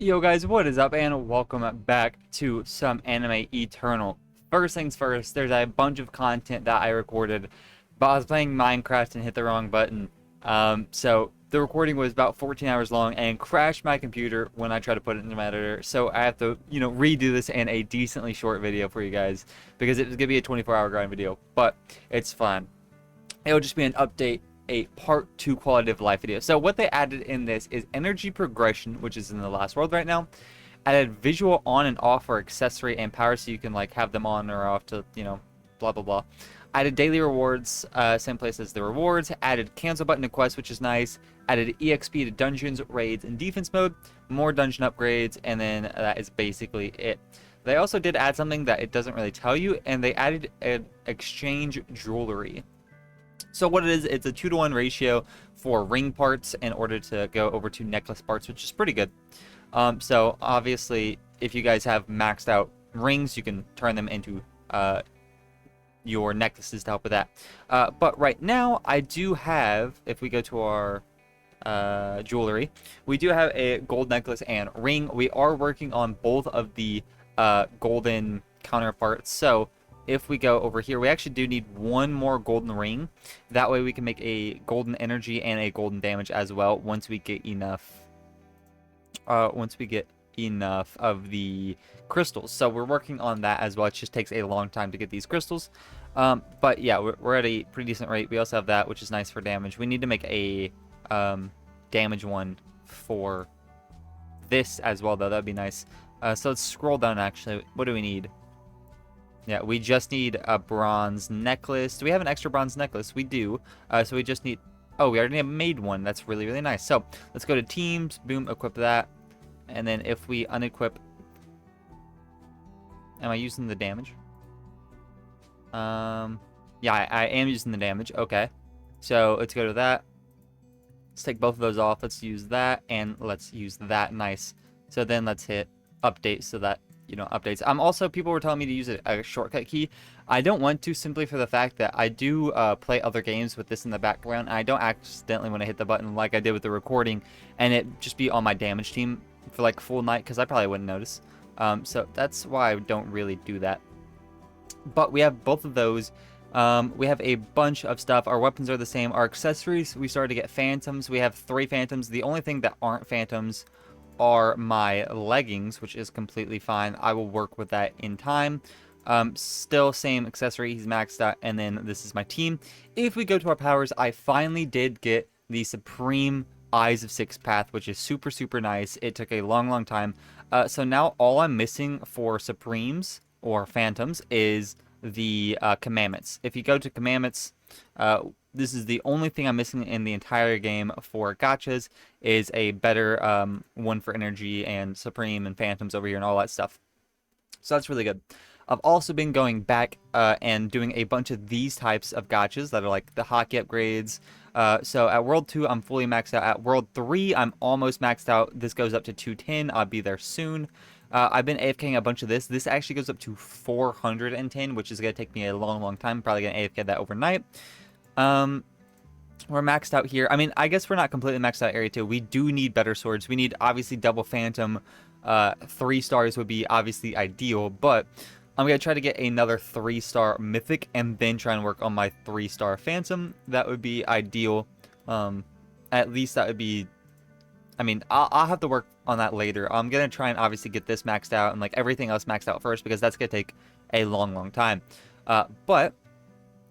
Yo guys, what is up and welcome back to some Anime Eternal. First things first, there's a bunch of content that I recorded, but I was playing Minecraft and hit the wrong button. So the recording was about 14 hours long and crashed my computer when I tried to put it into my editor. So I have to, redo this in a decently short video for you guys because it was gonna be a 24-hour grind video, but it's fine. It'll just be an update, a part 2 quality of life video. So what they added in this is energy progression, which is in the last world right now. Added visual on and off for accessory and power, so you can like have them on or off to, blah blah blah. Added daily rewards, same place as the rewards. Added cancel button to quests, which is nice. Added EXP to dungeons, raids, and defense mode. More dungeon upgrades, and then that is basically it. They also did add something that it doesn't really tell you, and they added an exchange jewelry. So what it is, it's a 2-to-1 ratio for ring parts in order to go over to necklace parts, which is pretty good. So obviously, if you guys have maxed out rings, you can turn them into your necklaces to help with that. But right now, I do have, if we go to our jewelry, we do have a gold necklace and ring. We are working on both of the golden counterparts. So if we go over here, we actually do need one more golden ring. That way we can make a golden energy and a golden damage as well once we get enough of the crystals. So we're working on that as well. It just takes a long time to get these crystals. But yeah, we're at a pretty decent rate. We also have that, which is nice for damage. We need to make a damage one for this as well, though. That'd be nice. So let's scroll down actually. What do we need? Yeah, we just need a bronze necklace. Do we have an extra bronze necklace? We do. So we just need... Oh, we already made one. That's really, really nice. So let's go to teams. Boom, equip that. And then if we unequip... Am I using the damage? Yeah, I am using the damage. Okay. So let's go to that. Let's take both of those off. Let's use that. And let's use that. Nice. So then let's hit update so that... updates. Also, people were telling me to use a shortcut key. I don't want to, simply for the fact that I do play other games with this in the background, and I don't accidentally want to hit the button like I did with the recording, and it just be on my damage team for like full night, because I probably wouldn't notice. So that's why I don't really do that. But we have both of those. We have a bunch of stuff. Our weapons are the same. Our accessories, we started to get phantoms. We have 3 phantoms. The only thing that aren't phantoms are my leggings, which is completely fine. I will work with that in time. Still same accessory, he's maxed out, and then this is my team. If we go to our powers, I finally did get the Supreme Eyes of Six Path, which is super, super nice. It took a long, long time. So now all I'm missing for Supremes, or Phantoms, is the Commandments. If you go to Commandments, this is the only thing I'm missing in the entire game for gachas, is a better one for energy and Supreme and Phantoms over here and all that stuff. So that's really good. I've also been going back and doing a bunch of these types of gachas that are like the Haki upgrades. So at World 2, I'm fully maxed out. At World 3, I'm almost maxed out. This goes up to 210. I'll be there soon. I've been AFKing a bunch of this. This actually goes up to 410, which is going to take me a long, long time. Probably going to AFK that overnight. We're maxed out here. I mean, I guess we're not completely maxed out area 2. We do need better swords. We need, obviously, double phantom. 3 stars would be obviously ideal, but I'm going to try to get another 3-star mythic and then try and work on my 3-star phantom. That would be ideal. At least that would be... I mean, I'll have to work on that later. I'm going to try and obviously get this maxed out and like everything else maxed out first, because that's going to take a long, long time. But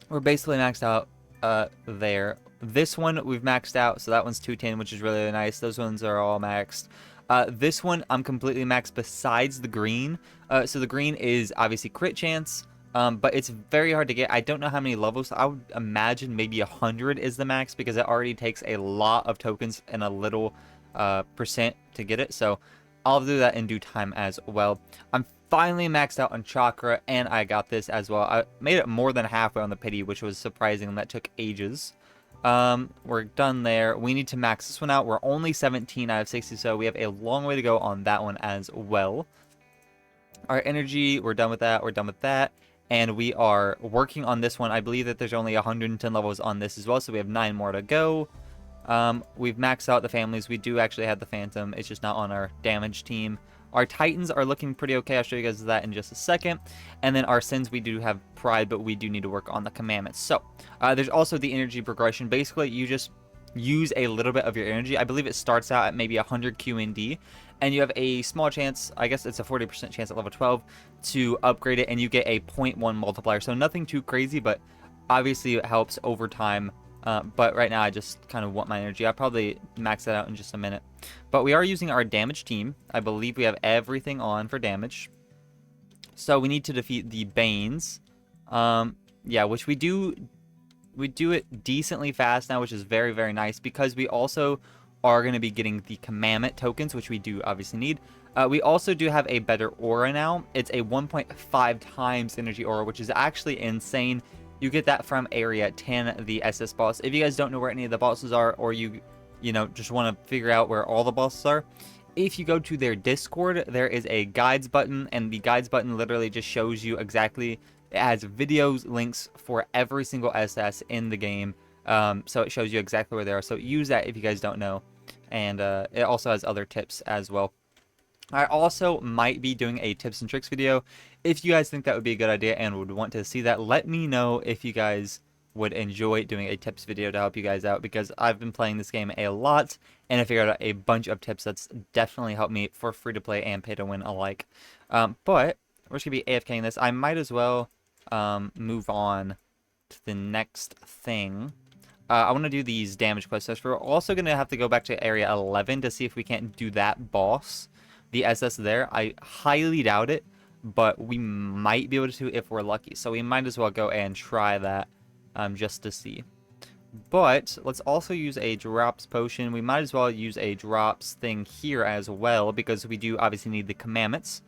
we're basically maxed out there. This one we've maxed out, so that one's 210, which is really, really nice. Those ones are all maxed. This one I'm completely maxed besides the green. So the green is obviously crit chance, but it's very hard to get. I don't know how many levels. I would imagine maybe 100 is the max, because it already takes a lot of tokens and a little percent to get it. So I'll do that in due time as well. I'm finally maxed out on chakra, and I got this as well. I made it more than halfway on the pity, which was surprising. That took ages. We're done there. We need to max this one out. We're only 17 out of 60, so we have a long way to go on that one as well. Our energy, we're done with that. We're done with that. And we are working on this one. I believe that there's only 110 levels on this as well, so we have 9 more to go. We've maxed out the families. We do actually have the Phantom. It's just not on our damage team. Our Titans are looking pretty okay. I'll show you guys that in just a second. And then our Sins, we do have Pride, but we do need to work on the Commandments. So, there's also the energy progression. Basically, you just use a little bit of your energy. I believe it starts out at maybe 100 QND, and you have a small chance, I guess it's a 40% chance at level 12, to upgrade it, and you get a 0.1 multiplier. So nothing too crazy, but obviously it helps over time. But right now I just kind of want my energy. I'll probably max that out in just a minute. But we are using our damage team. I believe we have everything on for damage. So we need to defeat the Banes. Yeah, which we do it decently fast now, which is very, very nice, because we also are going to be getting the commandment tokens, which we do obviously need. We also do have a better aura now. It's a 1.5 times energy aura, which is actually insane. You get that from Area 10, the SS boss. If you guys don't know where any of the bosses are, or you know, just want to figure out where all the bosses are, if you go to their Discord, there is a guides button, and the guides button literally just shows you exactly. It has videos, links for every single SS in the game, so it shows you exactly where they are. So use that if you guys don't know, and it also has other tips as well. I also might be doing a tips and tricks video. If you guys think that would be a good idea and would want to see that, let me know if you guys would enjoy doing a tips video to help you guys out, because I've been playing this game a lot and I figured out a bunch of tips that's definitely helped me for free to play and pay to win alike. But we're just gonna be AFKing this. I might as well move on to the next thing. I want to do these damage quests. So we're also gonna have to go back to area 11 to see if we can't do that boss, the SS there. I highly doubt it, but we might be able to if we're lucky. So we might as well go and try that just to see. But let's also use a drops potion. We might as well use a drops thing here as well, because we do obviously need the commandments.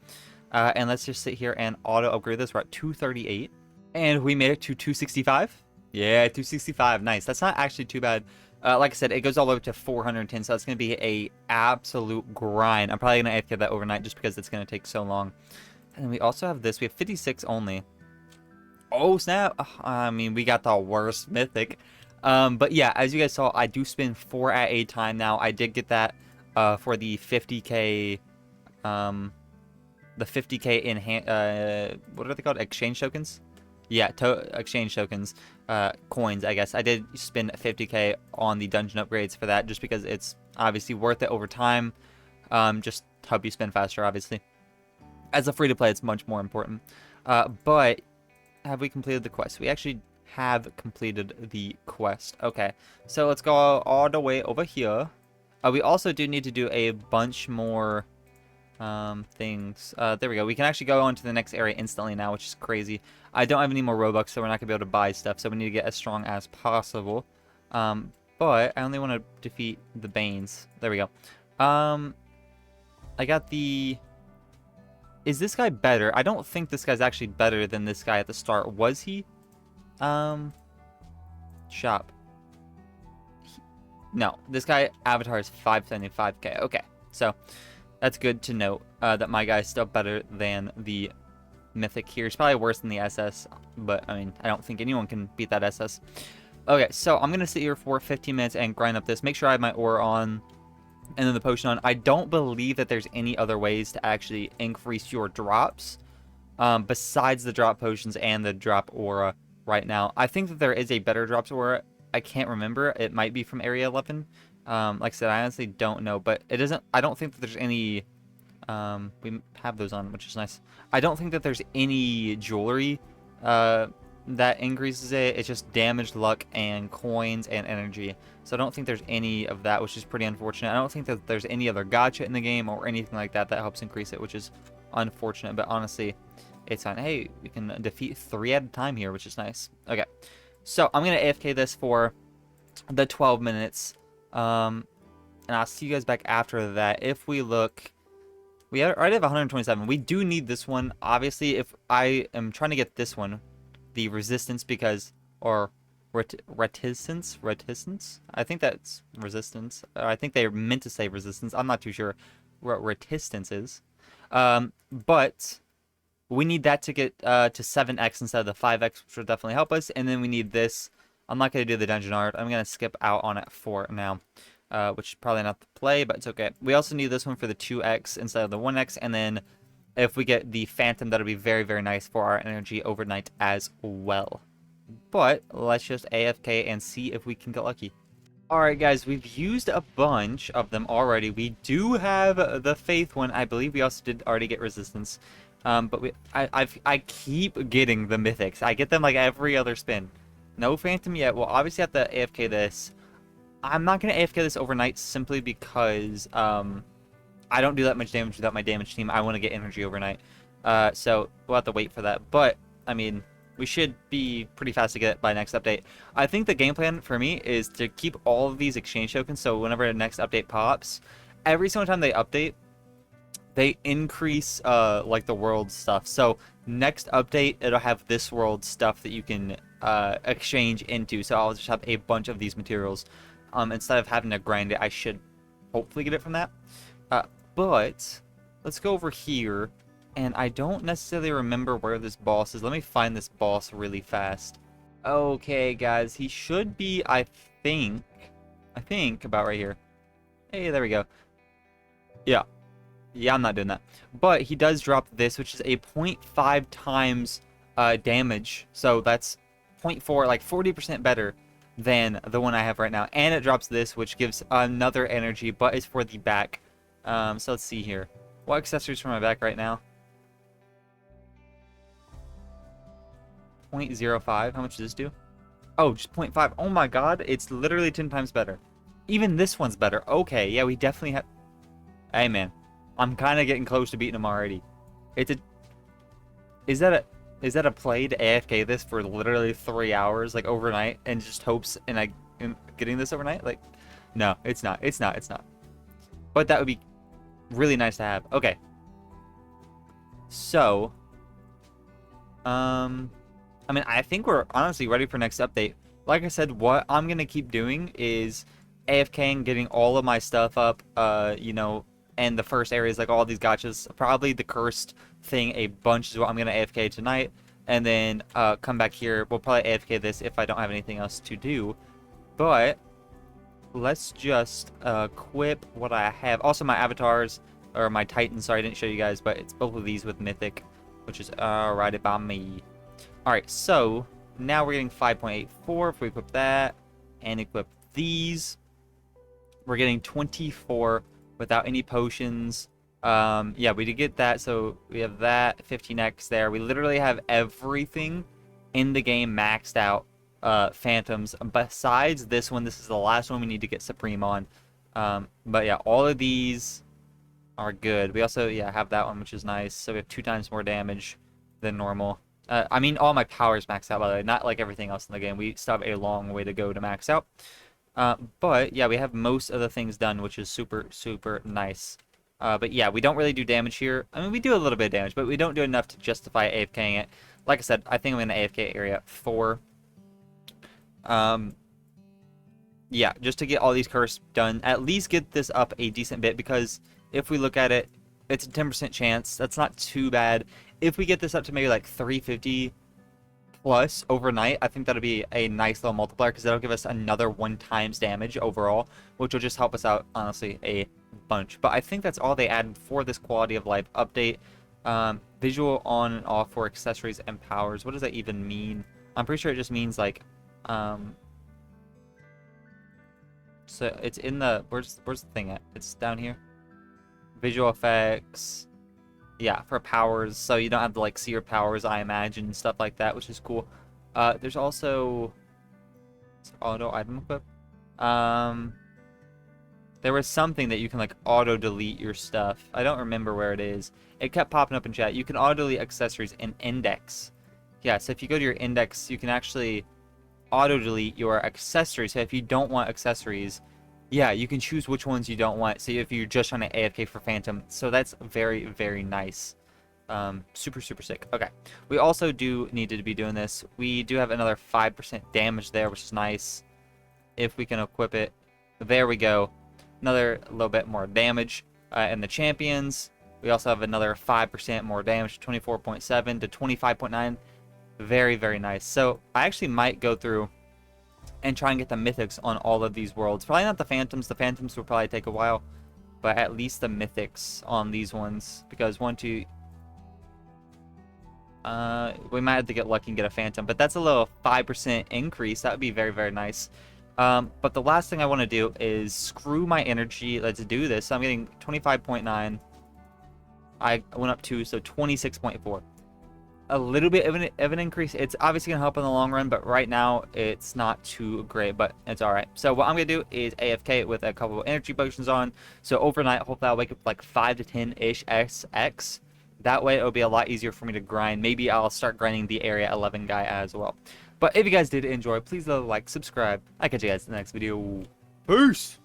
And let's just sit here and auto upgrade this. We're at 238. And we made it to 265. Yeah, 265. Nice. That's not actually too bad. Like I said, it goes all the way up to 410, so it's going to be a absolute grind. I'm probably going to AFK that overnight just because it's going to take so long. And we also have this. We have 56 only. Oh, snap. I mean, we got the worst mythic. But yeah, as you guys saw, I do spend 4 at a time now. I did get that for the 50k, in hand, what are they called? Exchange tokens? Yeah, exchange tokens, coins, I guess. I did spend 50k on the dungeon upgrades for that, just because it's obviously worth it over time. Just help you spend faster, obviously. As a free-to-play, it's much more important. But have we completed the quest? We actually have completed the quest. Okay, so let's go all the way over here. We also do need to do a bunch more things. There we go. We can actually go on to the next area instantly now, which is crazy. I don't have any more Robux, so we're not gonna be able to buy stuff, so we need to get as strong as possible. But I only want to defeat the Banes. There we go. I got the... Is this guy better? I don't think this guy's actually better than this guy at the start. Was he? Shop. No, this guy avatar is 575k. Okay, so that's good to note that my guy's still better than the mythic here. He's probably worse than the SS, but I mean, I don't think anyone can beat that SS. Okay, so I'm gonna sit here for 15 minutes and grind up this. Make sure I have my ore on and then the potion on. I don't believe that there's any other ways to actually increase your drops besides the drop potions and the drop aura right now. I think that there is a better drops aura. I can't remember. It might be from area 11. Like I said, I honestly don't know, but it doesn't. I don't think that there's any. We have those on, which is nice. I don't think that there's any jewelry that increases it. It's just damage, luck, and coins and energy. So I don't think there's any of that, which is pretty unfortunate. I don't think that there's any other gacha in the game or anything like that that helps increase it, which is unfortunate. But honestly, it's fine. Hey, we can defeat 3 at a time here, which is nice. Okay, so I'm gonna AFK this for the 12 minutes. And I'll see you guys back after that. If we look, we already have 127. We do need this one. Obviously, if I am trying to get this one, the resistance, because, or reticence? I think that's resistance. I think they meant to say resistance. I'm not too sure what resistance is. But we need that to get to 7x instead of the 5x, which will definitely help us. And then we need this I'm not going to do the dungeon art. I'm going to skip out on it for now, which is probably not the play, but it's okay. We also need this one for the 2x instead of the 1x, and then if we get the Phantom, that'll be very, very nice for our energy overnight as well. But let's just AFK and see if we can get lucky. Alright guys, we've used a bunch of them already. We do have the Faith one. I believe we also did already get Resistance. But I keep getting the Mythics. I get them like every other spin. No Phantom yet. We'll obviously have to AFK this. I'm not going to AFK this overnight simply because I don't do that much damage without my damage team. I want to get energy overnight. So we'll have to wait for that. But, I mean, we should be pretty fast to get it by next update. I think the game plan for me is to keep all of these exchange tokens, so whenever the next update pops, every single time they update, they increase like the world stuff. So next update, it'll have this world stuff that you can exchange into. So I'll just have a bunch of these materials. Instead of having to grind it, I should hopefully get it from that. But let's go over here, and I don't necessarily remember where this boss is. Let me find this boss really fast. Okay, guys, he should be, I think about right here. Hey, there we go. Yeah, I'm not doing that. But he does drop this, which is a 0.5 times damage. So that's 0.4, like 40% better than the one I have right now. And it drops this, which gives another energy, but it's for the back. So let's see here. What accessories for my back right now? 0.05. How much does this do? Oh, just 0.5. Oh my god, it's literally 10 times better. Even this one's better. Okay, yeah, we definitely have... Hey, man. I'm kind of getting close to beating him already. It's a... Is that a play to AFK this for literally 3 hours, like, overnight, and just hopes in getting this overnight? Like, no, it's not. It's not. But that would be really nice to have. Okay. So, I mean, I think we're honestly ready for next update. Like I said, what I'm going to keep doing is AFKing, getting all of my stuff up, you know, and the first areas, like all these gotchas. Probably the cursed thing a bunch is what I'm going to AFK tonight. And then come back here. We'll probably AFK this if I don't have anything else to do. But let's just equip what I have. Also, my avatars, or my titans, sorry, I didn't show you guys, but it's both of these with mythic, which is right about me. Alright, so now we're getting 5.84 if we equip that and equip these. We're getting 24 without any potions. Yeah, we did get that, so we have that 15x there. We literally have everything in the game maxed out. Phantoms besides this one. This is the last one we need to get Supreme on. But yeah, all of these are good. We also have that one, which is nice, so we have 2 times more damage than normal. I mean, all my powers maxed out, by the way, not like everything else in the game. We still have a long way to go to max out. But yeah, we have most of the things done, which is super nice. But yeah, we don't really do damage here. I mean, we do a little bit of damage, but we don't do enough to justify AFKing it. Like I said, I think I'm in the AFK area 4. Yeah, just to get all these curses done, at least get this up a decent bit, because if we look at it, it's a 10% chance. That's not too bad. If we get this up to maybe like 350 plus overnight, I think that'll be a nice little multiplier, because that'll give us another 1 times damage overall, which will just help us out, honestly, a bunch. But I think that's all they added for this quality of life update. Visual on and off for accessories and powers. What does that even mean? I'm pretty sure it just means like so it's in the where's the thing at? It's down here. Visual effects. Yeah, for powers, so you don't have to like see your powers, I imagine, stuff like that, which is cool. There's also auto item equip. There was something that you can like auto delete your stuff. I don't remember where it is. It kept popping up in chat. You can auto delete accessories in index. Yeah, so if you go to your index, you can actually auto delete your accessories. So if you don't want accessories, yeah, you can choose which ones you don't want. So if you're just trying to AFK for Phantom, so that's very nice. Super sick. Okay, we also do need to be doing this. We do have another 5% damage there, which is nice. If we can equip it, there we go. Another little bit more damage. And the champions, we also have another 5% more damage, 24.7 to 25.9. Very nice. So I actually might go through and try and get the mythics on all of these worlds. Probably not the phantoms. The phantoms will probably take a while, but at least the mythics on these ones, because we might have to get lucky and get a phantom, but that's a little 5% increase. That would be very, very nice. But the last thing I want to do is screw my energy. Let's do this. I'm getting 25.9. I went up to, so 26.4. A little bit of an increase. It's obviously going to help in the long run, but right now it's not too great, but it's all right. So what I'm going to do is AFK with a couple of energy potions on. So overnight, hopefully I'll wake up like 5 to 10-ish SX. That way it'll be a lot easier for me to grind. Maybe I'll start grinding the Area 11 guy as well. But if you guys did enjoy, please like, subscribe. I'll catch you guys in the next video. Peace!